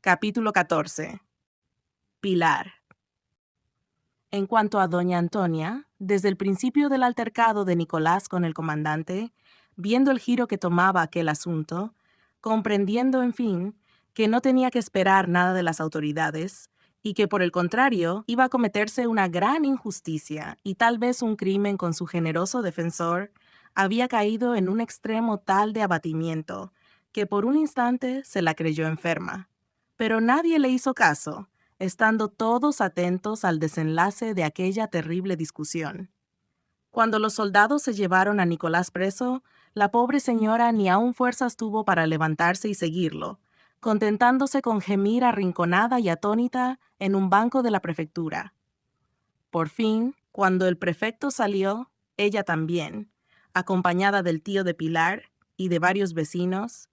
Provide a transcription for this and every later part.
Capítulo 14. Pilar. En cuanto a doña Antonia, desde el principio del altercado de Nicolás con el comandante, viendo el giro que tomaba aquel asunto, comprendiendo, en fin, que no tenía que esperar nada de las autoridades, y que por el contrario iba a cometerse una gran injusticia y tal vez un crimen con su generoso defensor, había caído en un extremo tal de abatimiento, que por un instante se la creyó enferma. Pero nadie le hizo caso, estando todos atentos al desenlace de aquella terrible discusión. Cuando los soldados se llevaron a Nicolás preso, la pobre señora ni aun fuerzas tuvo para levantarse y seguirlo, contentándose con gemir arrinconada y atónita en un banco de la prefectura. Por fin, cuando el prefecto salió, ella también, acompañada del tío de Pilar y de varios vecinos,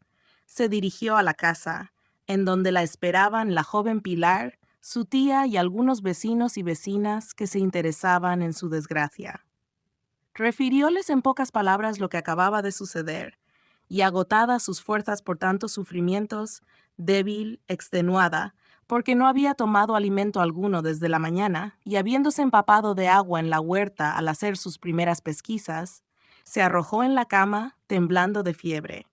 se dirigió a la casa, en donde la esperaban la joven Pilar, su tía y algunos vecinos y vecinas que se interesaban en su desgracia. Refirióles en pocas palabras lo que acababa de suceder, y agotadas sus fuerzas por tantos sufrimientos, débil, extenuada, porque no había tomado alimento alguno desde la mañana, y habiéndose empapado de agua en la huerta al hacer sus primeras pesquisas, se arrojó en la cama, temblando de fiebre.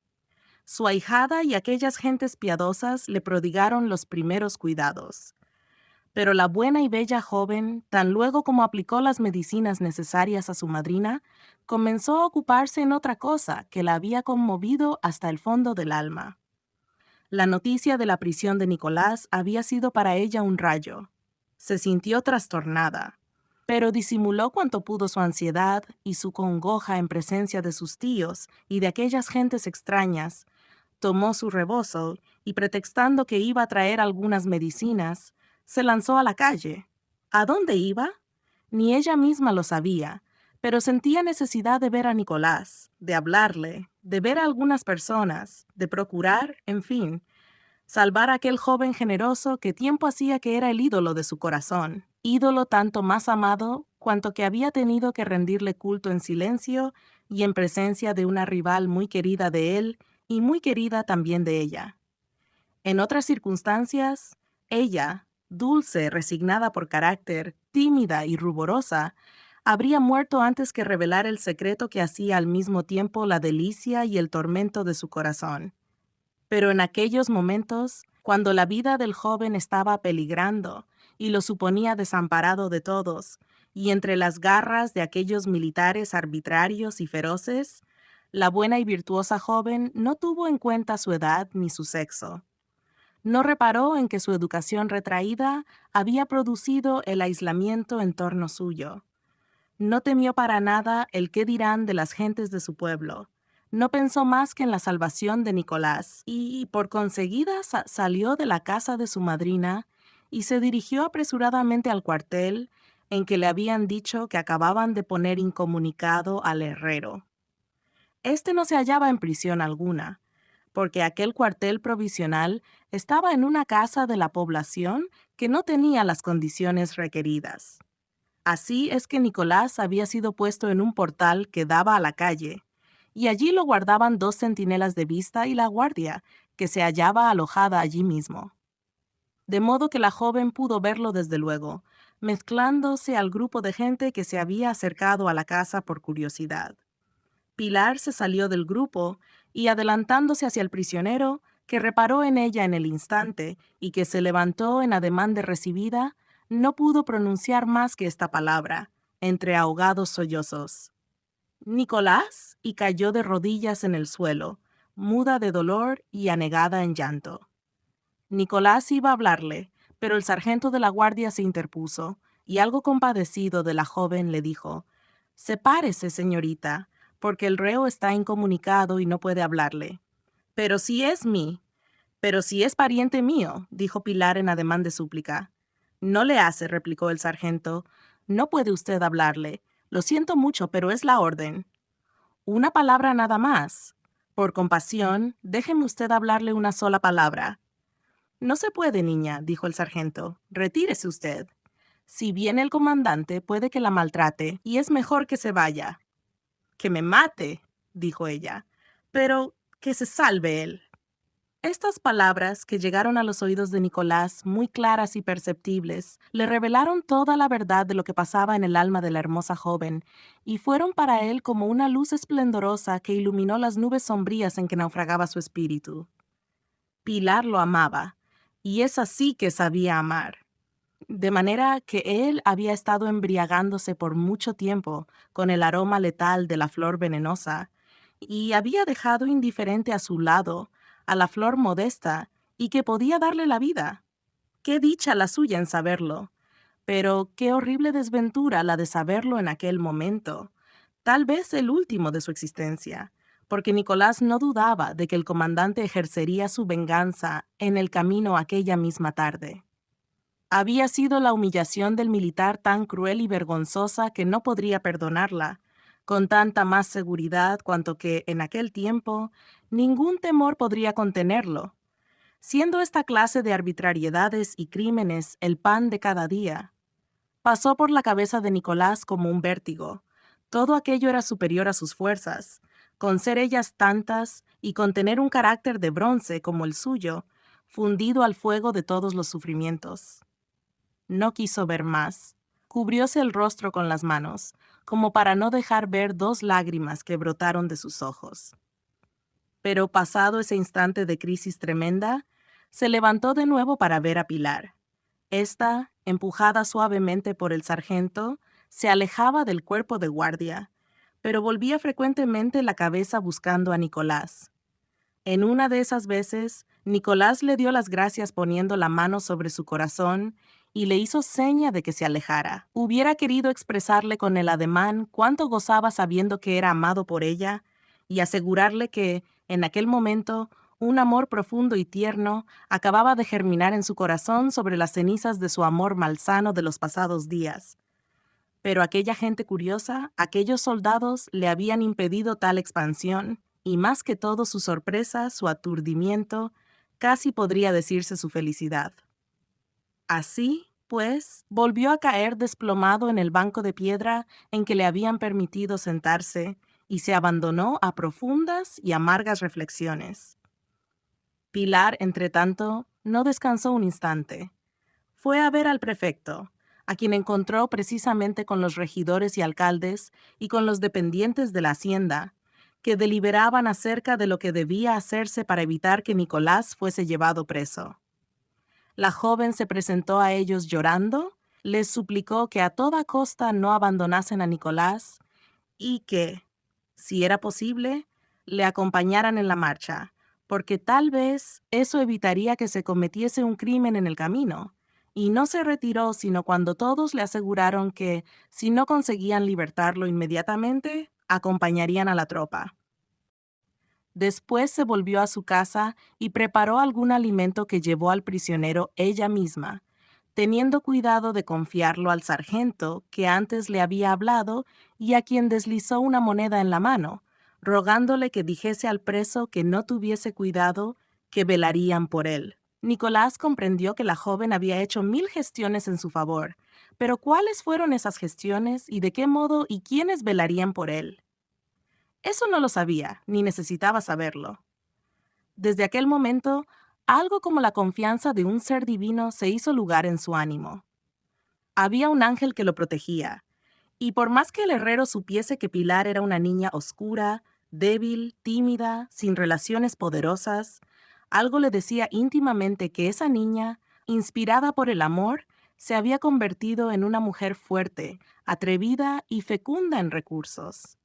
Su ahijada y aquellas gentes piadosas le prodigaron los primeros cuidados. Pero la buena y bella joven, tan luego como aplicó las medicinas necesarias a su madrina, comenzó a ocuparse en otra cosa que la había conmovido hasta el fondo del alma. La noticia de la prisión de Nicolás había sido para ella un rayo. Se sintió trastornada, pero disimuló cuanto pudo su ansiedad y su congoja en presencia de sus tíos y de aquellas gentes extrañas. Tomó su rebozo y, pretextando que iba a traer algunas medicinas, se lanzó a la calle. ¿A dónde iba? Ni ella misma lo sabía, pero sentía necesidad de ver a Nicolás, de hablarle, de ver a algunas personas, de procurar, en fin, salvar a aquel joven generoso que tiempo hacía que era el ídolo de su corazón, ídolo tanto más amado cuanto que había tenido que rendirle culto en silencio y en presencia de una rival muy querida de él y muy querida también de ella. En otras circunstancias, ella, dulce, resignada por carácter, tímida y ruborosa, habría muerto antes que revelar el secreto que hacía al mismo tiempo la delicia y el tormento de su corazón. Pero en aquellos momentos, cuando la vida del joven estaba peligrando y lo suponía desamparado de todos, y entre las garras de aquellos militares arbitrarios y feroces, la buena y virtuosa joven no tuvo en cuenta su edad ni su sexo. No reparó en que su educación retraída había producido el aislamiento en torno suyo. No temió para nada el qué dirán de las gentes de su pueblo. No pensó más que en la salvación de Nicolás y, por conseguida, salió de la casa de su madrina y se dirigió apresuradamente al cuartel en que le habían dicho que acababan de poner incomunicado al herrero. Este no se hallaba en prisión alguna, porque aquel cuartel provisional estaba en una casa de la población que no tenía las condiciones requeridas. Así es que Nicolás había sido puesto en un portal que daba a la calle, y allí lo guardaban 2 centinelas de vista y la guardia, que se hallaba alojada allí mismo. De modo que la joven pudo verlo desde luego, mezclándose al grupo de gente que se había acercado a la casa por curiosidad. Pilar se salió del grupo y, adelantándose hacia el prisionero, que reparó en ella en el instante y que se levantó en ademán de recibida, no pudo pronunciar más que esta palabra, entre ahogados sollozos: «Nicolás», y cayó de rodillas en el suelo, muda de dolor y anegada en llanto. Nicolás iba a hablarle, pero el sargento de la guardia se interpuso, y algo compadecido de la joven le dijo: «Sepárese, señorita, porque el reo está incomunicado y no puede hablarle». «Pero si es pariente mío», dijo Pilar en ademán de súplica. «No le hace», replicó el sargento. «No puede usted hablarle. Lo siento mucho, pero es la orden». «Una palabra nada más. Por compasión, déjeme usted hablarle una sola palabra». «No se puede, niña», dijo el sargento. «Retírese usted. Si viene el comandante, puede que la maltrate, y es mejor que se vaya». «Que me mate», dijo ella. «Pero que se salve él». Estas palabras, que llegaron a los oídos de Nicolás muy claras y perceptibles, le revelaron toda la verdad de lo que pasaba en el alma de la hermosa joven, y fueron para él como una luz esplendorosa que iluminó las nubes sombrías en que naufragaba su espíritu. Pilar lo amaba, y es así que sabía amar. De manera que él había estado embriagándose por mucho tiempo con el aroma letal de la flor venenosa, y había dejado indiferente a su lado a la flor modesta y que podía darle la vida. Qué dicha la suya en saberlo, pero qué horrible desventura la de saberlo en aquel momento, tal vez el último de su existencia, porque Nicolás no dudaba de que el comandante ejercería su venganza en el camino aquella misma tarde. Había sido la humillación del militar tan cruel y vergonzosa que no podría perdonarla, con tanta más seguridad cuanto que, en aquel tiempo, ningún temor podría contenerlo. Siendo esta clase de arbitrariedades y crímenes el pan de cada día, pasó por la cabeza de Nicolás como un vértigo. Todo aquello era superior a sus fuerzas. Con ser ellas tantas y con tener un carácter de bronce como el suyo, fundido al fuego de todos los sufrimientos. No quiso ver más. Cubrióse el rostro con las manos, como para no dejar ver 2 lágrimas que brotaron de sus ojos. Pero pasado ese instante de crisis tremenda, se levantó de nuevo para ver a Pilar. Esta, empujada suavemente por el sargento, se alejaba del cuerpo de guardia, pero volvía frecuentemente la cabeza buscando a Nicolás. En una de esas veces, Nicolás le dio las gracias poniendo la mano sobre su corazón y le hizo seña de que se alejara. Hubiera querido expresarle con el ademán cuánto gozaba sabiendo que era amado por ella y asegurarle que, en aquel momento, un amor profundo y tierno acababa de germinar en su corazón sobre las cenizas de su amor malsano de los pasados días. Pero aquella gente curiosa, aquellos soldados, le habían impedido tal expansión, y más que todo su sorpresa, su aturdimiento, casi podría decirse su felicidad. Así, pues, volvió a caer desplomado en el banco de piedra en que le habían permitido sentarse, y se abandonó a profundas y amargas reflexiones. Pilar, entretanto, no descansó un instante. Fue a ver al prefecto, a quien encontró precisamente con los regidores y alcaldes y con los dependientes de la hacienda, que deliberaban acerca de lo que debía hacerse para evitar que Nicolás fuese llevado preso. La joven se presentó a ellos llorando, les suplicó que a toda costa no abandonasen a Nicolás y que, si era posible, le acompañaran en la marcha, porque tal vez eso evitaría que se cometiese un crimen en el camino, y no se retiró sino cuando todos le aseguraron que, si no conseguían libertarlo inmediatamente, acompañarían a la tropa. Después se volvió a su casa y preparó algún alimento que llevó al prisionero ella misma, teniendo cuidado de confiarlo al sargento que antes le había hablado y a quien deslizó una moneda en la mano, rogándole que dijese al preso que no tuviese cuidado, que velarían por él. Nicolás comprendió que la joven había hecho 1000 gestiones en su favor, pero ¿cuáles fueron esas gestiones y de qué modo y quiénes velarían por él? Eso no lo sabía, ni necesitaba saberlo. Desde aquel momento, algo como la confianza de un ser divino se hizo lugar en su ánimo. Había un ángel que lo protegía, y por más que el herrero supiese que Pilar era una niña oscura, débil, tímida, sin relaciones poderosas, algo le decía íntimamente que esa niña, inspirada por el amor, se había convertido en una mujer fuerte, atrevida y fecunda en recursos.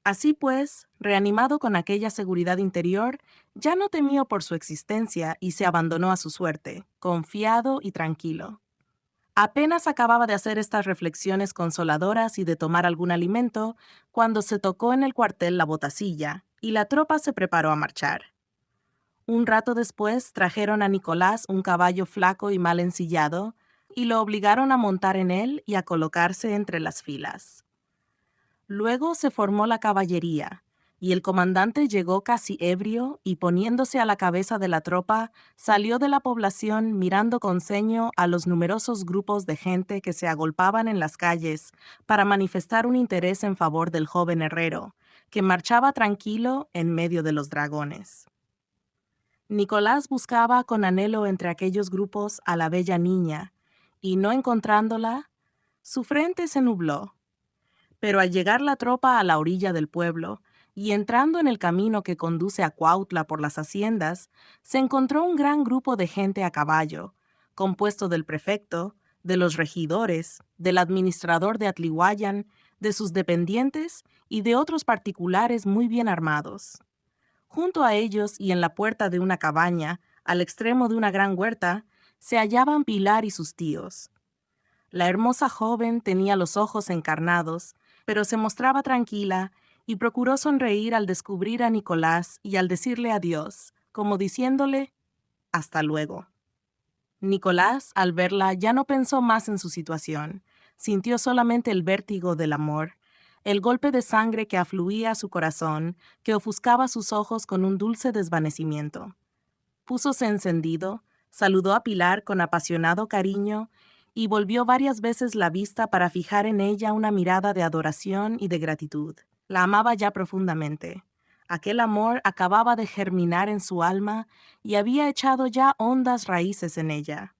Así pues, reanimado con aquella seguridad interior, ya no temió por su existencia y se abandonó a su suerte, confiado y tranquilo. Apenas acababa de hacer estas reflexiones consoladoras y de tomar algún alimento, cuando se tocó en el cuartel la botacilla, y la tropa se preparó a marchar. Un rato después trajeron a Nicolás un caballo flaco y mal ensillado, y lo obligaron a montar en él y a colocarse entre las filas. Luego se formó la caballería, y el comandante llegó casi ebrio y poniéndose a la cabeza de la tropa, salió de la población mirando con ceño a los numerosos grupos de gente que se agolpaban en las calles para manifestar un interés en favor del joven herrero, que marchaba tranquilo en medio de los dragones. Nicolás buscaba con anhelo entre aquellos grupos a la bella niña, y no encontrándola, su frente se nubló. Pero al llegar la tropa a la orilla del pueblo, y entrando en el camino que conduce a Cuautla por las haciendas, se encontró un gran grupo de gente a caballo, compuesto del prefecto, de los regidores, del administrador de Atlihuayan, de sus dependientes y de otros particulares muy bien armados. Junto a ellos y en la puerta de una cabaña, al extremo de una gran huerta, se hallaban Pilar y sus tíos. La hermosa joven tenía los ojos encarnados, pero se mostraba tranquila y procuró sonreír al descubrir a Nicolás y al decirle adiós, como diciéndole hasta luego. Nicolás, al verla, ya no pensó más en su situación. Sintió solamente el vértigo del amor, el golpe de sangre que afluía a su corazón, que ofuscaba sus ojos con un dulce desvanecimiento. Púsose encendido, saludó a Pilar con apasionado cariño y volvió varias veces la vista para fijar en ella una mirada de adoración y de gratitud. La amaba ya profundamente. Aquel amor acababa de germinar en su alma y había echado ya hondas raíces en ella.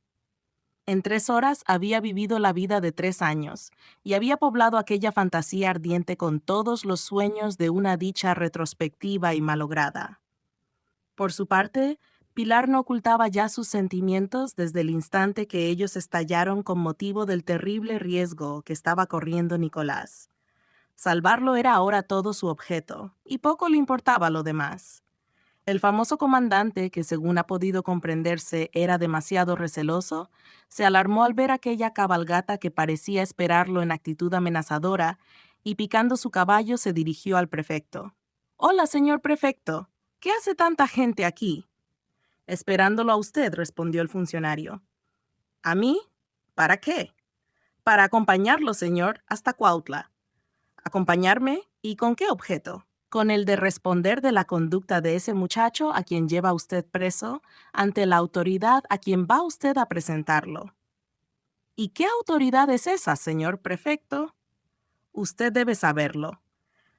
En 3 horas había vivido la vida de 3 años y había poblado aquella fantasía ardiente con todos los sueños de una dicha retrospectiva y malograda. Por su parte, Pilar no ocultaba ya sus sentimientos desde el instante que ellos estallaron con motivo del terrible riesgo que estaba corriendo Nicolás. Salvarlo era ahora todo su objeto, y poco le importaba lo demás. El famoso comandante, que según ha podido comprenderse era demasiado receloso, se alarmó al ver aquella cabalgata que parecía esperarlo en actitud amenazadora, y picando su caballo se dirigió al prefecto. «Hola, señor prefecto. ¿Qué hace tanta gente aquí?» «Esperándolo a usted», respondió el funcionario. «¿A mí? ¿Para qué?» «Para acompañarlo, señor, hasta Cuautla». «¿Acompañarme? ¿Y con qué objeto?» «Con el de responder de la conducta de ese muchacho a quien lleva usted preso ante la autoridad a quien va usted a presentarlo». «¿Y qué autoridad es esa, señor prefecto?» «Usted debe saberlo»,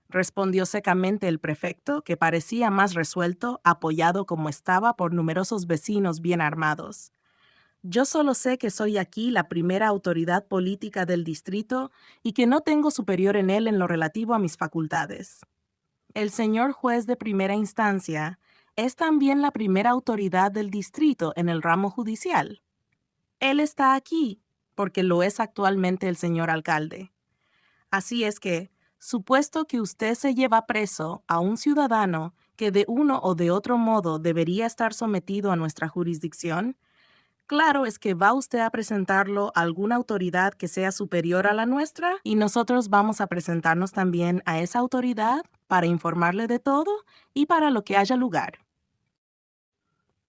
respondió secamente el prefecto, que parecía más resuelto, apoyado como estaba por numerosos vecinos bien armados. «Yo solo sé que soy aquí la primera autoridad política del distrito y que no tengo superior en él en lo relativo a mis facultades. El señor juez de primera instancia es también la primera autoridad del distrito en el ramo judicial. Él está aquí porque lo es actualmente el señor alcalde. Así es que, supuesto que usted se lleva preso a un ciudadano que de uno o de otro modo debería estar sometido a nuestra jurisdicción, claro es que va usted a presentarlo a alguna autoridad que sea superior a la nuestra y nosotros vamos a presentarnos también a esa autoridad para informarle de todo y para lo que haya lugar.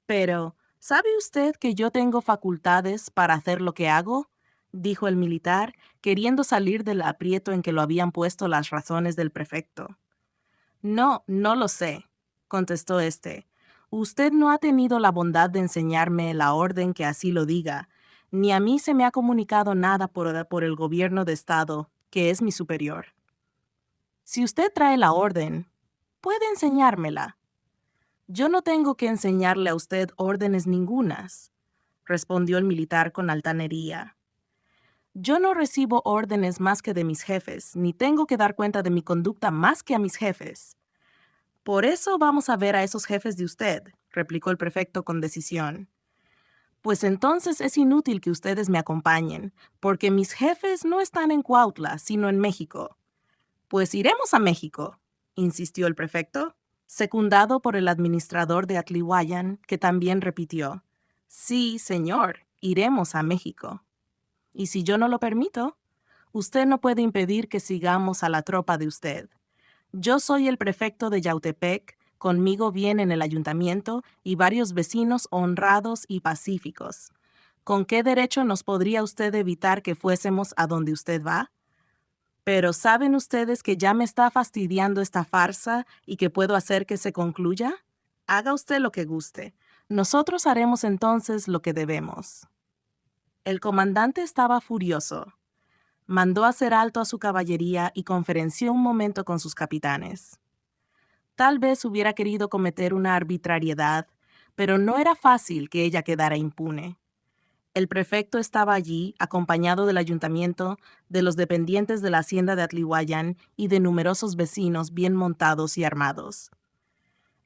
Pero, ¿sabe usted que yo tengo facultades para hacer lo que hago?», dijo el militar, queriendo salir del aprieto en que lo habían puesto las razones del prefecto. «No, no lo sé», contestó éste. «Usted no ha tenido la bondad de enseñarme la orden que así lo diga, ni a mí se me ha comunicado nada por el gobierno de Estado, que es mi superior. Si usted trae la orden, puede enseñármela». «Yo no tengo que enseñarle a usted órdenes ningunas», respondió el militar con altanería. «Yo no recibo órdenes más que de mis jefes, ni tengo que dar cuenta de mi conducta más que a mis jefes». «Por eso vamos a ver a esos jefes de usted», replicó el prefecto con decisión. «Pues entonces es inútil que ustedes me acompañen, porque mis jefes no están en Cuautla, sino en México». «Pues iremos a México», insistió el prefecto, secundado por el administrador de Atlihuayan, que también repitió: «Sí, señor, iremos a México». «Y si yo no lo permito, usted no puede impedir que sigamos a la tropa de usted. Yo soy el prefecto de Yautepec, conmigo vienen el ayuntamiento y varios vecinos honrados y pacíficos. ¿Con qué derecho nos podría usted evitar que fuésemos a donde usted va? Pero ¿saben ustedes que ya me está fastidiando esta farsa y que puedo hacer que se concluya? Haga usted lo que guste. Nosotros haremos entonces lo que debemos». El comandante estaba furioso. Mandó hacer alto a su caballería y conferenció un momento con sus capitanes. Tal vez hubiera querido cometer una arbitrariedad, pero no era fácil que ella quedara impune. El prefecto estaba allí, acompañado del ayuntamiento, de los dependientes de la hacienda de Atlihuayán y de numerosos vecinos bien montados y armados.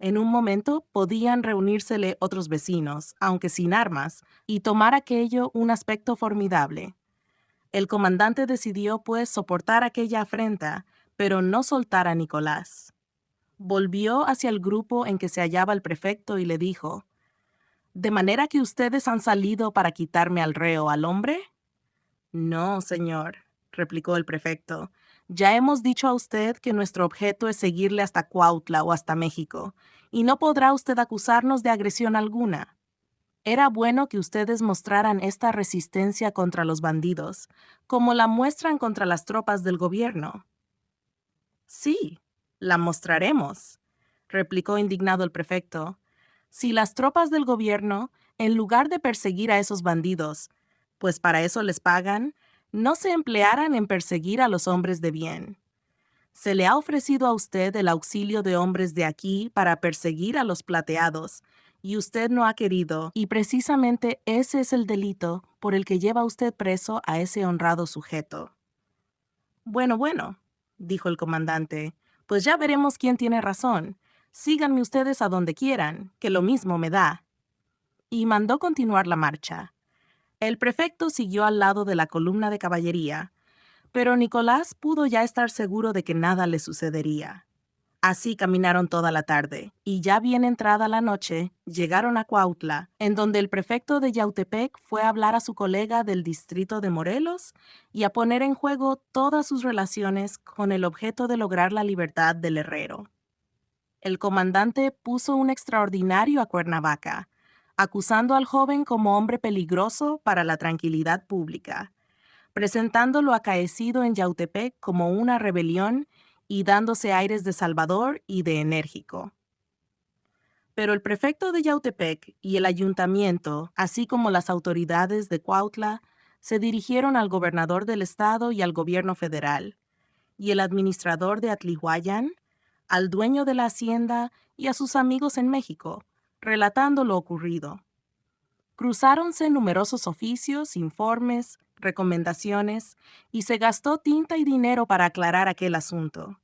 En un momento podían reunírsele otros vecinos, aunque sin armas, y tomar aquello un aspecto formidable. El comandante decidió, pues, soportar aquella afrenta, pero no soltar a Nicolás. Volvió hacia el grupo en que se hallaba el prefecto y le dijo: ¿De manera que ustedes han salido para quitarme al reo, al hombre? No, señor, replicó el prefecto. Ya hemos dicho a usted que nuestro objeto es seguirle hasta Cuautla o hasta México, y no podrá usted acusarnos de agresión alguna. Era bueno que ustedes mostraran esta resistencia contra los bandidos, como la muestran contra las tropas del gobierno. Sí, la mostraremos, replicó indignado el prefecto. Si las tropas del gobierno, en lugar de perseguir a esos bandidos, pues para eso les pagan, no se emplearan en perseguir a los hombres de bien. Se le ha ofrecido a usted el auxilio de hombres de aquí para perseguir a los plateados, y usted no ha querido, y precisamente ese es el delito por el que lleva usted preso a ese honrado sujeto. Bueno, dijo el comandante, pues ya veremos quién tiene razón. Síganme ustedes a donde quieran, que lo mismo me da. Y mandó continuar la marcha. El prefecto siguió al lado de la columna de caballería, pero Nicolás pudo ya estar seguro de que nada le sucedería. Así caminaron toda la tarde, y ya bien entrada la noche, llegaron a Cuautla, en donde el prefecto de Yautepec fue a hablar a su colega del distrito de Morelos y a poner en juego todas sus relaciones con el objeto de lograr la libertad del herrero. El comandante puso un extraordinario a Cuernavaca, acusando al joven como hombre peligroso para la tranquilidad pública, presentando lo acaecido en Yautepec como una rebelión y dándose aires de salvador y de enérgico. Pero el prefecto de Yautepec y el ayuntamiento, así como las autoridades de Cuautla, se dirigieron al gobernador del estado y al gobierno federal, y el administrador de Atlihuayán, al dueño de la hacienda y a sus amigos en México, relatando lo ocurrido. Cruzáronse numerosos oficios, informes, recomendaciones, y se gastó tinta y dinero para aclarar aquel asunto.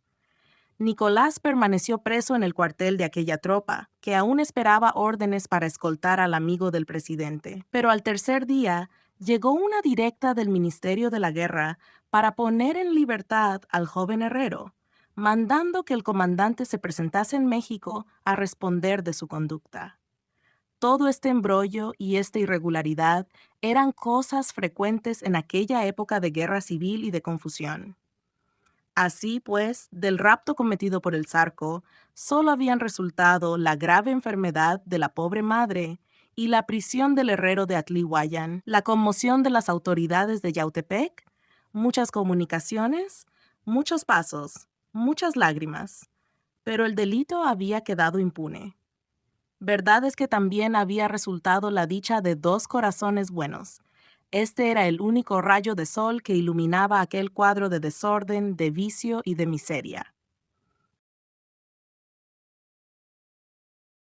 Nicolás permaneció preso en el cuartel de aquella tropa, que aún esperaba órdenes para escoltar al amigo del presidente. Pero al tercer día llegó una directa del Ministerio de la Guerra para poner en libertad al joven herrero, mandando que el comandante se presentase en México a responder de su conducta. Todo este embrollo y esta irregularidad eran cosas frecuentes en aquella época de guerra civil y de confusión. Así pues, del rapto cometido por el Zarco, solo habían resultado la grave enfermedad de la pobre madre y la prisión del herrero de Atlihuayán, la conmoción de las autoridades de Yautepec, muchas comunicaciones, muchos pasos, muchas lágrimas. Pero el delito había quedado impune. Verdad es que también había resultado la dicha de 2 corazones buenos. Este era el único rayo de sol que iluminaba aquel cuadro de desorden, de vicio y de miseria.